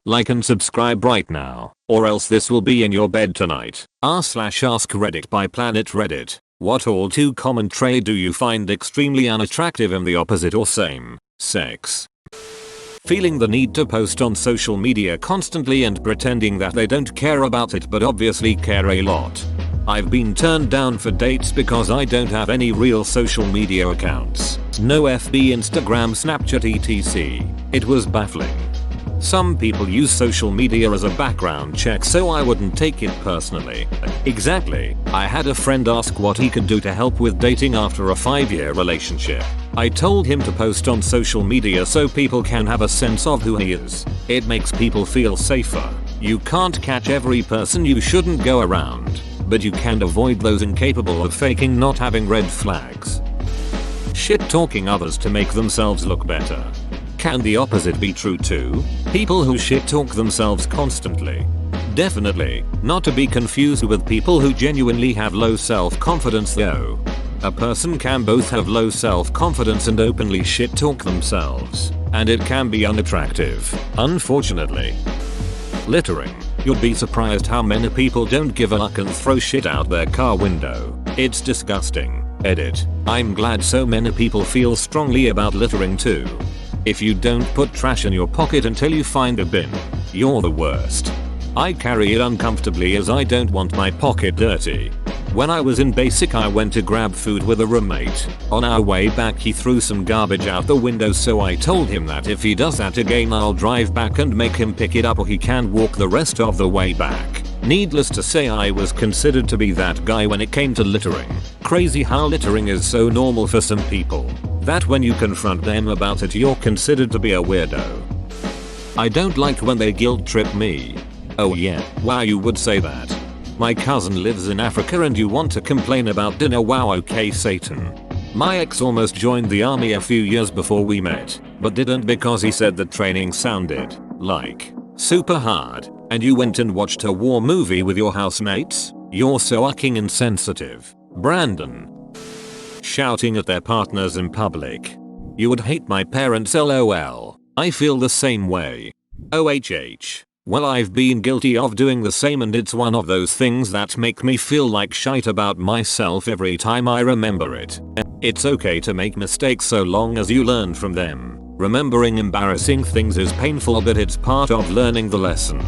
Like and subscribe right now, or else this will be in your bed tonight. r/ask Reddit by Planet Reddit. What all too common trait do you find extremely unattractive in the opposite or same sex? Feeling the need to post on social media constantly and pretending that they don't care about it but obviously care a lot. I've been turned down for dates because I don't have any real social media accounts. No FB, Instagram, Snapchat etc. It was baffling. Some people use social media as a background check so I wouldn't take it personally. Exactly. I had a friend ask what he could do to help with dating after a 5-year relationship. I told him to post on social media so people can have a sense of who he is. It makes people feel safer. You can't catch every person you shouldn't go around, but you can avoid those incapable of faking not having red flags. Shit talking others to make themselves look better. Can the opposite be true too? People who shit talk themselves constantly. Definitely, not to be confused with people who genuinely have low self-confidence though. A person can both have low self-confidence and openly shit talk themselves, and it can be unattractive, unfortunately. Littering. You'd be surprised how many people don't give a fuck and throw shit out their car window. It's disgusting. Edit. I'm glad so many people feel strongly about littering too. If you don't put trash in your pocket until you find a bin, you're the worst. I carry it uncomfortably as I don't want my pocket dirty. When I was in basic I went to grab food with a roommate. On our way back he threw some garbage out the window so I told him that if he does that again I'll drive back and make him pick it up or he can walk the rest of the way back. Needless to say I was considered to be that guy when it came to littering. Crazy how littering is so normal for some people that when you confront them about it you're considered to be a weirdo. I don't like when they guilt trip me. Oh yeah, wow you would say that. My cousin lives in Africa and you want to complain about dinner, wow okay Satan. My ex almost joined the army a few years before we met, but didn't because he said the training sounded like super hard, and you went and watched a war movie with your housemates? You're so fucking insensitive. Brandon. Shouting at their partners in public. You would hate my parents lol. I feel the same way. OHH. Well I've been guilty of doing the same and it's one of those things that make me feel like shite about myself every time I remember it. It's okay to make mistakes so long as you learn from them. Remembering embarrassing things is painful but it's part of learning the lesson.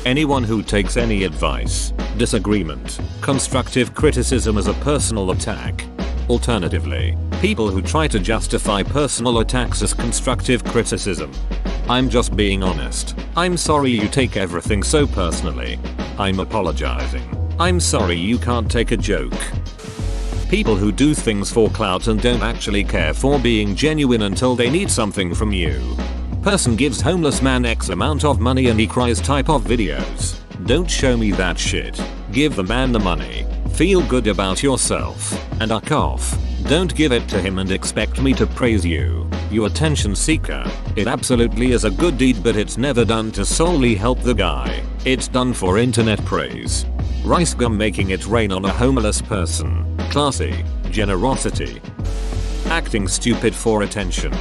Anyone who takes any advice, disagreement, constructive criticism as a personal attack. Alternatively, people who try to justify personal attacks as constructive criticism. I'm just being honest. I'm sorry you take everything so personally. I'm apologizing. I'm sorry you can't take a joke. People who do things for clout and don't actually care for being genuine until they need something from you. Person gives homeless man X amount of money and he cries type of videos. Don't show me that shit. Give the man the money. Feel good about yourself. And off. Don't give it to him and expect me to praise you. You attention seeker. It absolutely is a good deed but it's never done to solely help the guy. It's done for internet praise. Rice gum making it rain on a homeless person. Classy. Generosity. Acting stupid for attention.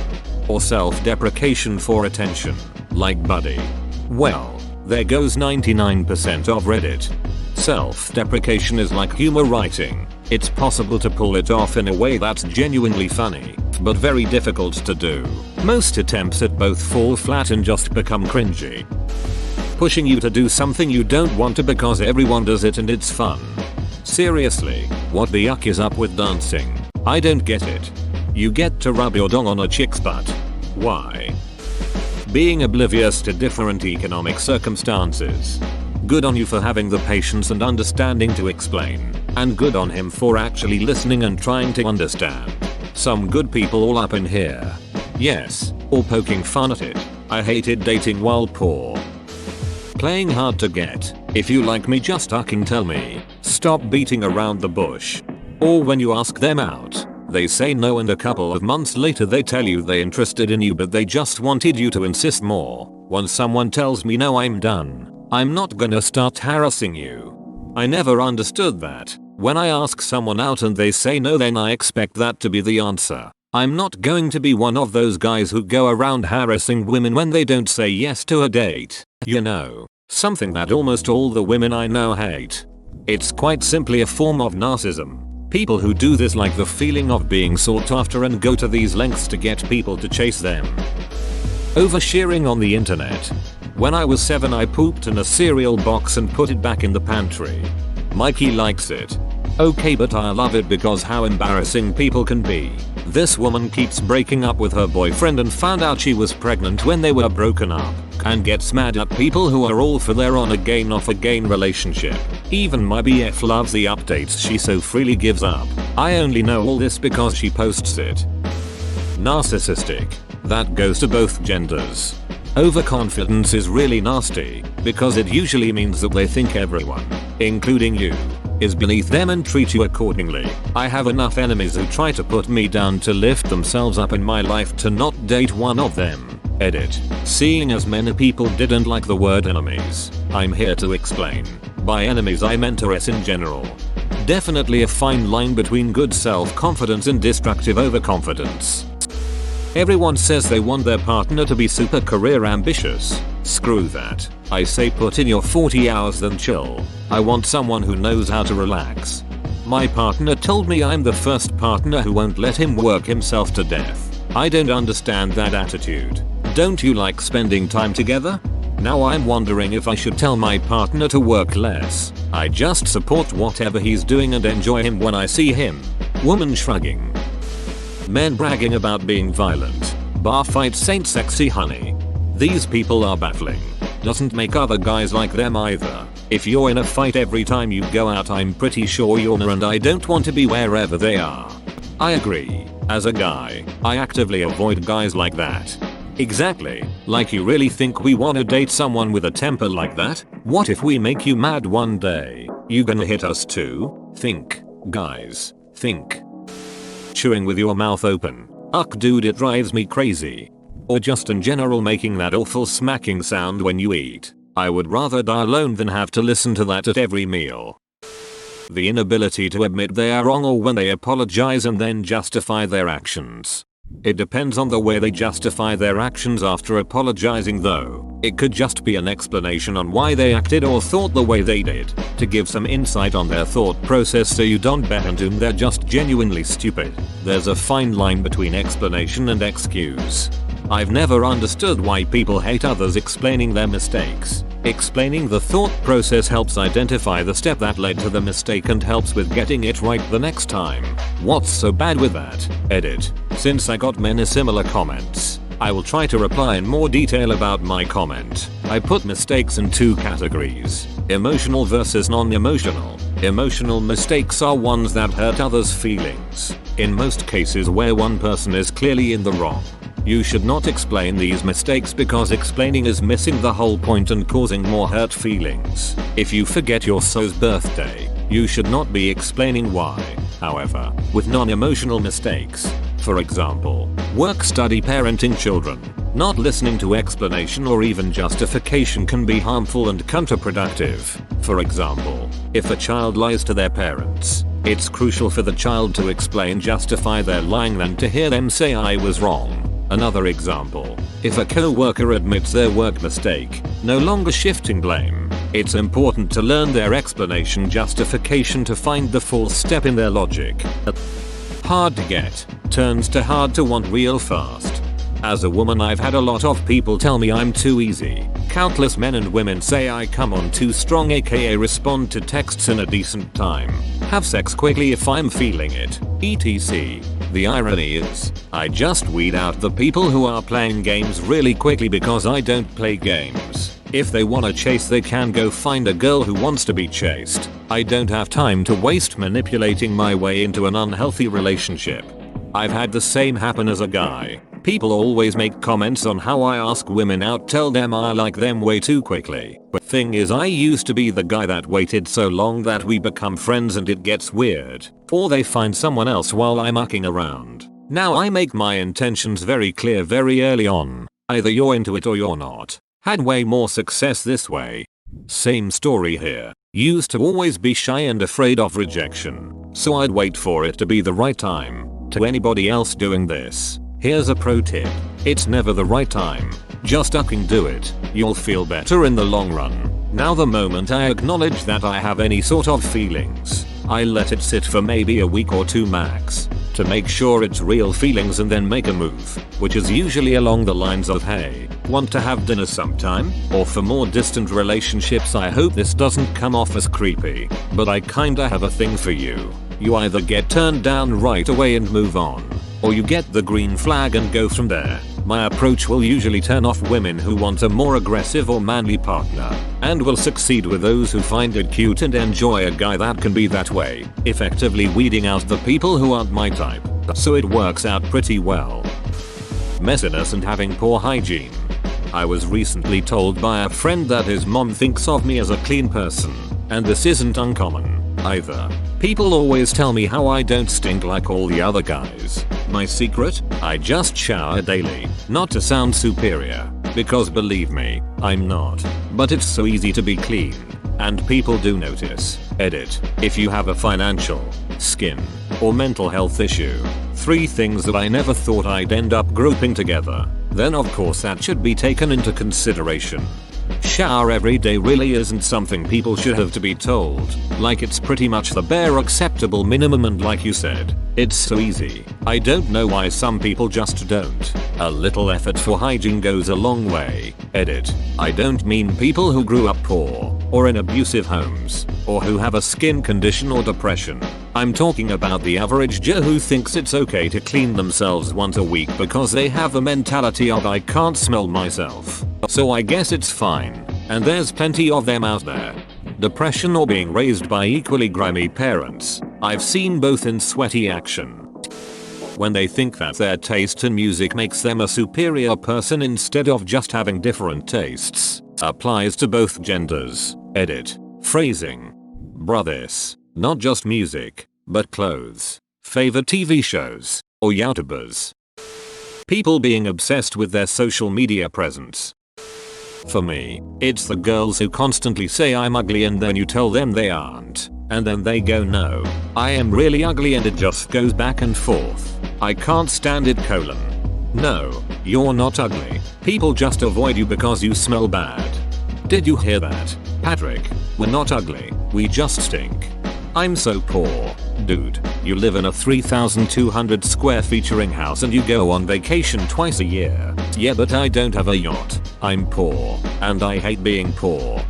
Or self-deprecation for attention. Like Buddy. Well, there goes 99% of Reddit. Self-deprecation is like humor writing. It's possible to pull it off in a way that's genuinely funny, but very difficult to do. Most attempts at both fall flat and just become cringy. Pushing you to do something you don't want to because everyone does it and it's fun. Seriously, what the yuck is up with dancing? I don't get it. You get to rub your dong on a chick's butt. Why? Being oblivious to different economic circumstances. Good on you for having the patience and understanding to explain. And good on him for actually listening and trying to understand. Some good people all up in here. Yes, or poking fun at it. I hated dating while poor. Playing hard to get. If you like me just fucking tell me. Stop beating around the bush. Or when you ask them out, they say no and a couple of months later they tell you they're interested in you but they just wanted you to insist more. When someone tells me no I'm done. I'm not gonna start harassing you. I never understood that. When I ask someone out and they say no then I expect that to be the answer. I'm not going to be one of those guys who go around harassing women when they don't say yes to a date. You know, something that almost all the women I know hate. It's quite simply a form of narcissism. People who do this like the feeling of being sought after and go to these lengths to get people to chase them. Oversharing on the internet. When I was 7 I pooped in a cereal box and put it back in the pantry. Mikey likes it. Okay, but I love it because how embarrassing people can be. This woman keeps breaking up with her boyfriend and found out she was pregnant when they were broken up, and gets mad at people who are all for their on again off again relationship. Even my BF loves the updates she so freely gives up. I only know all this because she posts it. Narcissistic. That goes to both genders. Overconfidence is really nasty because it usually means that they think everyone, including you, is beneath them and treat you accordingly. I have enough enemies who try to put me down to lift themselves up in my life to not date one of them. Edit. Seeing as many people didn't like the word enemies, I'm here to explain. By enemies I meant RS in general. Definitely a fine line between good self-confidence and destructive overconfidence. Everyone says they want their partner to be super career ambitious. Screw that. I say put in your 40 hours then chill. I want someone who knows how to relax. My partner told me I'm the first partner who won't let him work himself to death. I don't understand that attitude. Don't you like spending time together? Now I'm wondering if I should tell my partner to work less. I just support whatever he's doing and enjoy him when I see him. Woman shrugging. Men bragging about being violent. Bar fights ain't sexy honey. These people are baffling. Doesn't make other guys like them either. If you're in a fight every time you go out I'm pretty sure you're and I don't want to be wherever they are. I agree. As a guy, I actively avoid guys like that. Exactly. Like you really think we wanna date someone with a temper like that? What if we make you mad one day? You gonna hit us too? Think. Guys. Think. Chewing with your mouth open. Ugh dude, it drives me crazy. Or just in general making that awful smacking sound when you eat. I would rather die alone than have to listen to that at every meal. The inability to admit they are wrong or when they apologize and then justify their actions. It depends on the way they justify their actions after apologizing though. It could just be an explanation on why they acted or thought the way they did, to give some insight on their thought process so you don't bet and assume they're just genuinely stupid. There's a fine line between explanation and excuse. I've never understood why people hate others explaining their mistakes. Explaining the thought process helps identify the step that led to the mistake and helps with getting it right the next time. What's so bad with that? Edit. Since I got many similar comments, I will try to reply in more detail about my comment. I put mistakes in 2 categories. Emotional versus non-emotional. Emotional mistakes are ones that hurt others' feelings. In most cases where one person is clearly in the wrong. You should not explain these mistakes because explaining is missing the whole point and causing more hurt feelings. If you forget your so's birthday, you should not be explaining why. However, with non-emotional mistakes, for example, work, study, parenting children, not listening to explanation or even justification can be harmful and counterproductive. For example, if a child lies to their parents, it's crucial for the child to explain, justify their lying than to hear them say I was wrong. Another example, if a co-worker admits their work mistake, no longer shifting blame, it's important to learn their explanation justification to find the full step in their logic. Hard to get, turns to hard to want real fast. As a woman I've had a lot of people tell me I'm too easy. Countless men and women say I come on too strong, aka respond to texts in a decent time. Have sex quickly if I'm feeling it, etc. The irony is, I just weed out the people who are playing games really quickly because I don't play games. If they wanna chase they can go find a girl who wants to be chased. I don't have time to waste manipulating my way into an unhealthy relationship. I've had the same happen as a guy. People always make comments on how I ask women out, tell them I like them way too quickly. But thing is I used to be the guy that waited so long that we become friends and it gets weird. Or they find someone else while I'm mucking around. Now I make my intentions very clear very early on. Either you're into it or you're not. Had way more success this way. Same story here. Used to always be shy and afraid of rejection. So I'd wait for it to be the right time. To anybody else doing this, here's a pro tip. It's never the right time. Just fucking do it. You'll feel better in the long run. Now the moment I acknowledge that I have any sort of feelings, I let it sit for maybe a week or two max, to make sure it's real feelings and then make a move, which is usually along the lines of hey, want to have dinner sometime? Or for more distant relationships, I hope this doesn't come off as creepy, but I kinda have a thing for you. You either get turned down right away and move on, or you get the green flag and go from there. My approach will usually turn off women who want a more aggressive or manly partner, and will succeed with those who find it cute and enjoy a guy that can be that way, effectively weeding out the people who aren't my type. So it works out pretty well. Messiness and having poor hygiene. I was recently told by a friend that his mom thinks of me as a clean person, and this isn't uncommon either. People always tell me how I don't stink like all the other guys. My secret? I just shower daily. Not to sound superior, because believe me, I'm not. But it's so easy to be clean. And people do notice. Edit. If you have a financial, skin, or mental health issue, 3 things that I never thought I'd end up grouping together, then of course that should be taken into consideration. Shower every day really isn't something people should have to be told, like it's pretty much the bare acceptable minimum, and like you said, it's so easy. I don't know why some people just don't. A little effort for hygiene goes a long way. Edit. I don't mean people who grew up poor, or in abusive homes, or who have a skin condition or depression. I'm talking about the average Joe who thinks it's okay to clean themselves once a week because they have the mentality of I can't smell myself, so I guess it's fine. And there's plenty of them out there. Depression or being raised by equally grimy parents. I've seen both in sweaty action. When they think that their taste in music makes them a superior person instead of just having different tastes. Applies to both genders. Edit. Phrasing. Bruh, this, not just music, but clothes, favorite TV shows, or YouTubers. People being obsessed with their social media presence. For me, it's the girls who constantly say I'm ugly and then you tell them they aren't, and then they go no, I am really ugly, and it just goes back and forth. I can't stand it. No, you're not ugly. People just avoid you because you smell bad. Did you hear that? Patrick, we're not ugly, we just stink. I'm so poor. Dude, you live in a 3,200 square featuring house and you go on vacation twice a year. Yeah, but I don't have a yacht. I'm poor, and I hate being poor.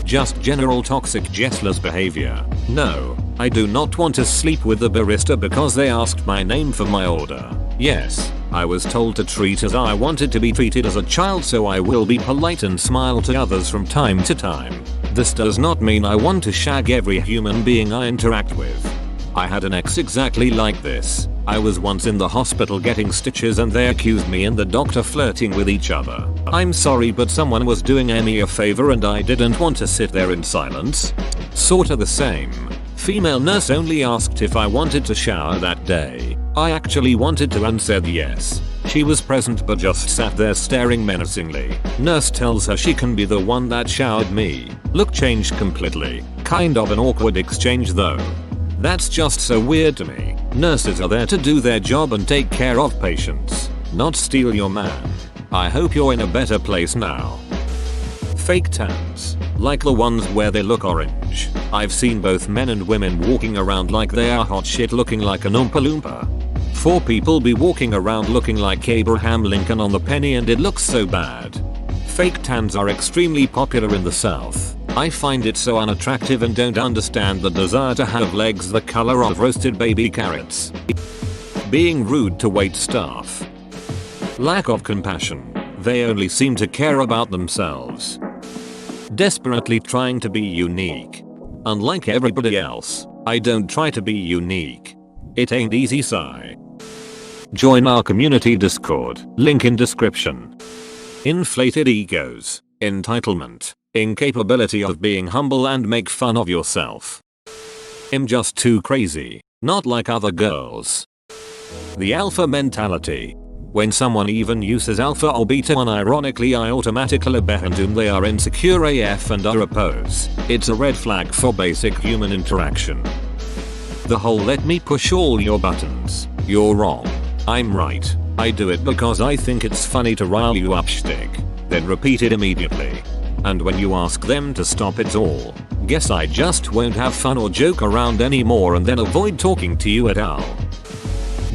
Just general toxic jealous behavior. No, I do not want to sleep with the barista because they asked my name for my order. Yes, I was told to treat as I wanted to be treated as a child, so I will be polite and smile to others from time to time. This does not mean I want to shag every human being I interact with. I had an ex exactly like this. I was once in the hospital getting stitches and they accused me and the doctor flirting with each other. I'm sorry, but someone was doing me a favor and I didn't want to sit there in silence. Sorta the same. Female nurse only asked if I wanted to shower that day. I actually wanted to and said yes. She was present but just sat there staring menacingly. Nurse tells her she can be the one that showered me. Look changed completely. Kind of an awkward exchange though. That's just so weird to me. Nurses are there to do their job and take care of patients, not steal your man. I hope you're in a better place now. Fake tans, like the ones where they look orange. I've seen both men and women walking around like they are hot shit looking like an Oompa Loompa. 4 people be walking around looking like Abraham Lincoln on the penny and it looks so bad. Fake tans are extremely popular in the South. I find it so unattractive and don't understand the desire to have legs the color of roasted baby carrots. Being rude to wait staff. Lack of compassion. They only seem to care about themselves. Desperately trying to be unique. Unlike everybody else, I don't try to be unique. It ain't easy, sigh. Join our community Discord, link in description. Inflated egos, entitlement, incapability of being humble and make fun of yourself. I'm just too crazy, not like other girls. The alpha mentality. When someone even uses alpha or beta unironically, I automatically assume they are insecure AF and are opposed. It's a red flag for basic human interaction. The whole let me push all your buttons You're wrong. I'm right. I do it because I think it's funny to rile you up shtick, then repeat it immediately. And when you ask them to stop it all, guess I just won't have fun or joke around anymore and then avoid talking to you at all.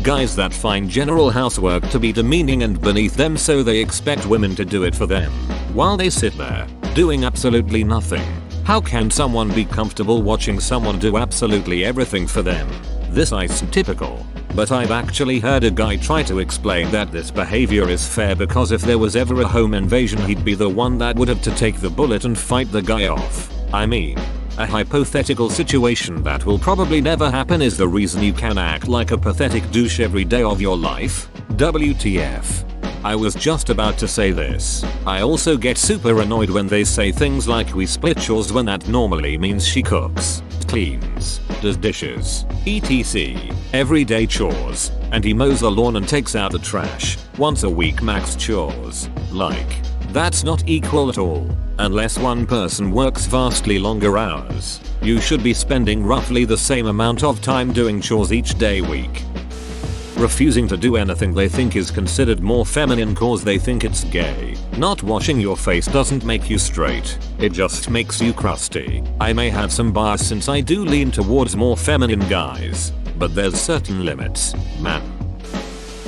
Guys that find general housework to be demeaning and beneath them, so they expect women to do it for them, while they sit there, doing absolutely nothing. How can someone be comfortable watching someone do absolutely everything for them? This is typical. But I've actually heard a guy try to explain that this behavior is fair because if there was ever a home invasion, he'd be the one that would have to take the bullet and fight the guy off. I mean, a hypothetical situation that will probably never happen is the reason you can act like a pathetic douche every day of your life? WTF. I was just about to say this. I also get super annoyed when they say things like we split chores when that normally means she cooks, cleans, does dishes, etc. Everyday chores, and he mows the lawn and takes out the trash, once a week max chores. Like, that's not equal at all. Unless one person works vastly longer hours, you should be spending roughly the same amount of time doing chores each day week. Refusing to do anything they think is considered more feminine cause they think it's gay. Not washing your face doesn't make you straight, it just makes you crusty. I may have some bias since I do lean towards more feminine guys, but there's certain limits, man.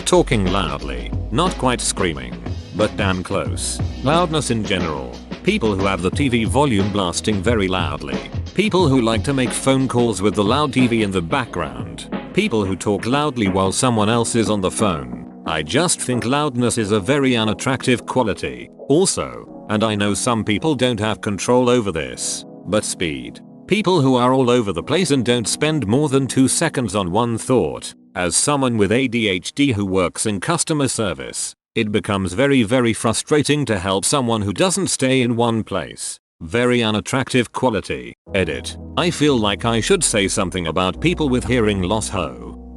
Talking loudly, not quite screaming, but damn close. Loudness in general. People who have the TV volume blasting very loudly. People who like to make phone calls with the loud TV in the background. People who talk loudly while someone else is on the phone. I just think loudness is a very unattractive quality. Also, and I know some people don't have control over this, but speed. People who are all over the place and don't spend more than 2 seconds on one thought. As someone with ADHD who works in customer service, it becomes very frustrating to help someone who doesn't stay in one place. Very unattractive quality. Edit. I feel like I should say something about people with hearing loss.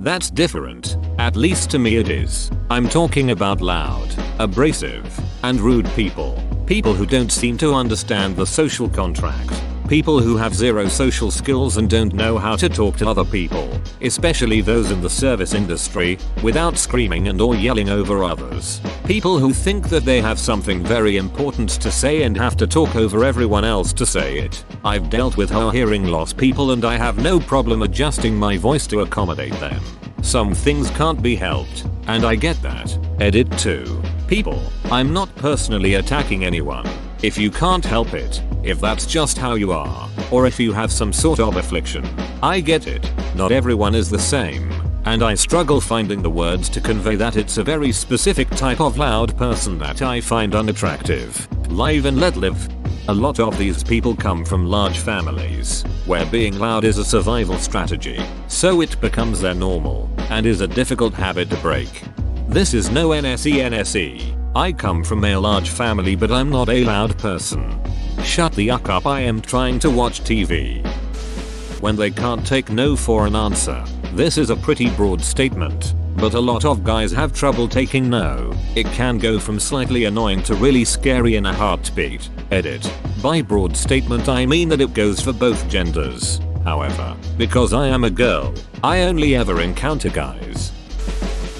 That's different. At least to me it is. I'm talking about loud, abrasive, and rude people. People who don't seem to understand the social contract. People who have zero social skills and don't know how to talk to other people, especially those in the service industry, without screaming and or yelling over others. People who think that they have something very important to say and have to talk over everyone else to say it. I've dealt with hearing loss people and I have no problem adjusting my voice to accommodate them. Some things can't be helped, and I get that. Edit 2. People, I'm not personally attacking anyone. If you can't help it, if that's just how you are, or if you have some sort of affliction, I get it. Not everyone is the same, and I struggle finding the words to convey that it's a very specific type of loud person that I find unattractive. Live and let live. A lot of these people come from large families, where being loud is a survival strategy, so it becomes their normal, and is a difficult habit to break. This is no NSE. I come from a large family, but I'm not a loud person. Shut the yuck up, I am trying to watch TV. When they can't take no for an answer. This is a pretty broad statement, but a lot of guys have trouble taking no. It can go from slightly annoying to really scary in a heartbeat. Edit. By broad statement I mean that it goes for both genders. However, because I am a girl, I only ever encounter guys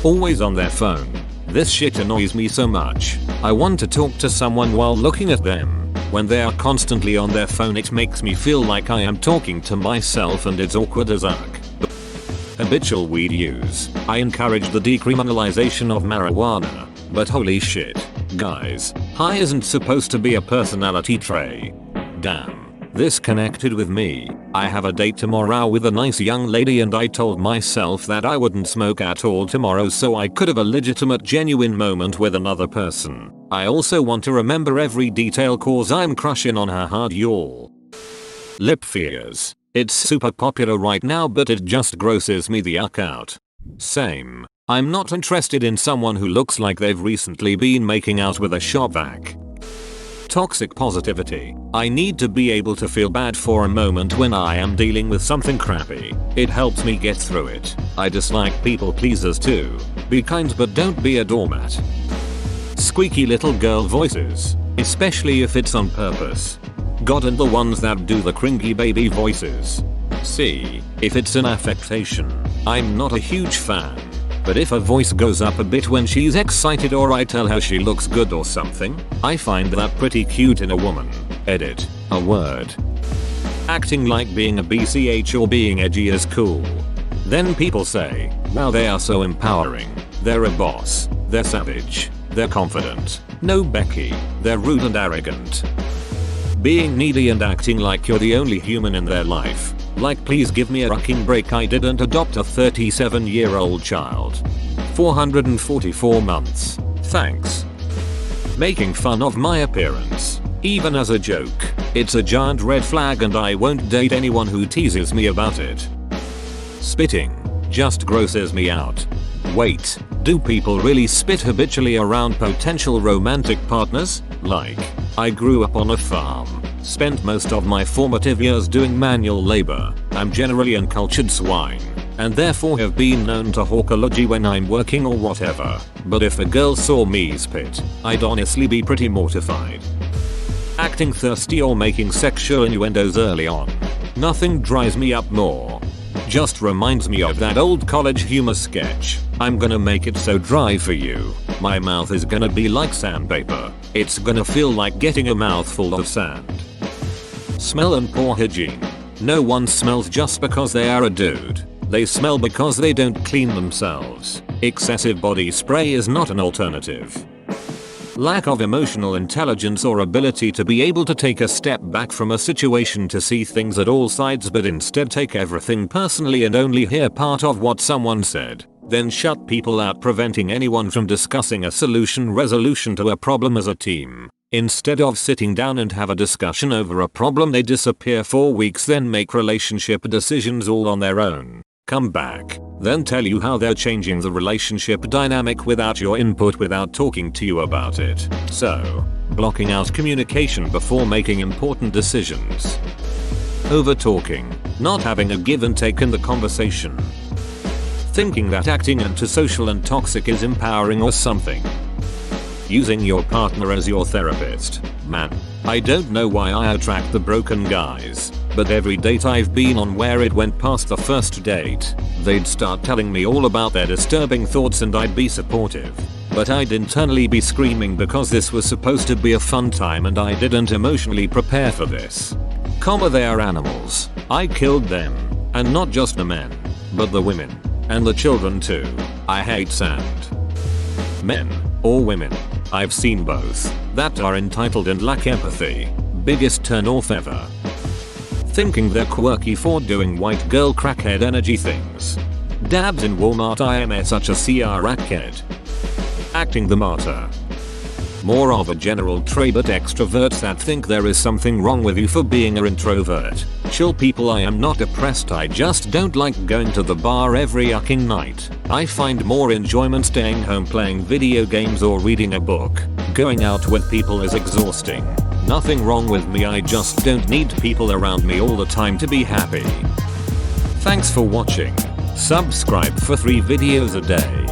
always on their phone. This shit annoys me so much. I want to talk to someone while looking at them. When they are constantly on their phone, it makes me feel like I am talking to myself and it's awkward as uck. Habitual weed use. I encourage the decriminalization of marijuana, but holy shit, guys, high isn't supposed to be a personality trait. Damn. This connected with me. I have a date tomorrow with a nice young lady and I told myself that I wouldn't smoke at all tomorrow so I could have a legitimate genuine moment with another person. I also want to remember every detail cause I'm crushing on her hard yawl. Lip fears. It's super popular right now but it just grosses me the yuck out. Same. I'm not interested in someone who looks like they've recently been making out with a shop vac. Toxic positivity. I need to be able to feel bad for a moment when I am dealing with something crappy. It helps me get through it. I dislike people pleasers too. Be kind but don't be a doormat. Squeaky little girl voices, especially if it's on purpose. God, and the ones that do the cringy baby voices. See, if it's an affectation, I'm not a huge fan. But if her voice goes up a bit when she's excited or I tell her she looks good or something, I find that pretty cute in a woman. Edit. A word. Acting like being a BCH or being edgy is cool. Then people say, wow, they are so empowering. They're a boss. They're savage. They're confident. No Becky. They're rude and arrogant. Being needy and acting like you're the only human in their life. Like, please give me a fucking break, I didn't adopt a 37-year-old child. 444 months. Thanks. Making fun of my appearance. Even as a joke. It's a giant red flag and I won't date anyone who teases me about it. Spitting. Just grosses me out. Wait, do people really spit habitually around potential romantic partners? Like, I grew up on a farm. Spent most of my formative years doing manual labor. I'm generally uncultured swine. And therefore have been known to hawk a lodgy when I'm working or whatever. But if a girl saw me spit, I'd honestly be pretty mortified. Acting thirsty or making sexual innuendos early on. Nothing drives me up more. Just reminds me of that old college humor sketch. I'm gonna make it so dry for you. My mouth is gonna be like sandpaper. It's gonna feel like getting a mouthful of sand. Smell and poor hygiene. No one smells just because they are a dude. They smell because they don't clean themselves. Excessive body spray is not an alternative. Lack of emotional intelligence or ability to be able to take a step back from a situation to see things at all sides but instead take everything personally and only hear part of what someone said. Then shut people out, preventing anyone from discussing a resolution to a problem as a team. Instead of sitting down and have a discussion over a problem, they disappear for weeks, then make relationship decisions all on their own. Come back, then tell you how they're changing the relationship dynamic without your input, without talking to you about it. So, blocking out communication before making important decisions. Over talking, not having a give and take in the conversation. Thinking that acting antisocial and toxic is empowering or something. Using your partner as your therapist. Man, I don't know why I attract the broken guys, but every date I've been on where it went past the first date, they'd start telling me all about their disturbing thoughts and I'd be supportive. But I'd internally be screaming because this was supposed to be a fun time and I didn't emotionally prepare for this. They are animals. I killed them. And not just the men, but the women. And the children too. I hate sand. Men. Or women. I've seen both. That are entitled and lack empathy. Biggest turn off ever. Thinking they're quirky for doing white girl crackhead energy things. Dabs in Walmart, I am such a CR rackhead. Acting the martyr. More of a general trait, but extroverts that think there is something wrong with you for being an introvert. Chill people, I am not depressed, I just don't like going to the bar every yucking night. I find more enjoyment staying home playing video games or reading a book. Going out with people is exhausting. Nothing wrong with me, I just don't need people around me all the time to be happy. Thanks for watching. Subscribe for 3 videos a day.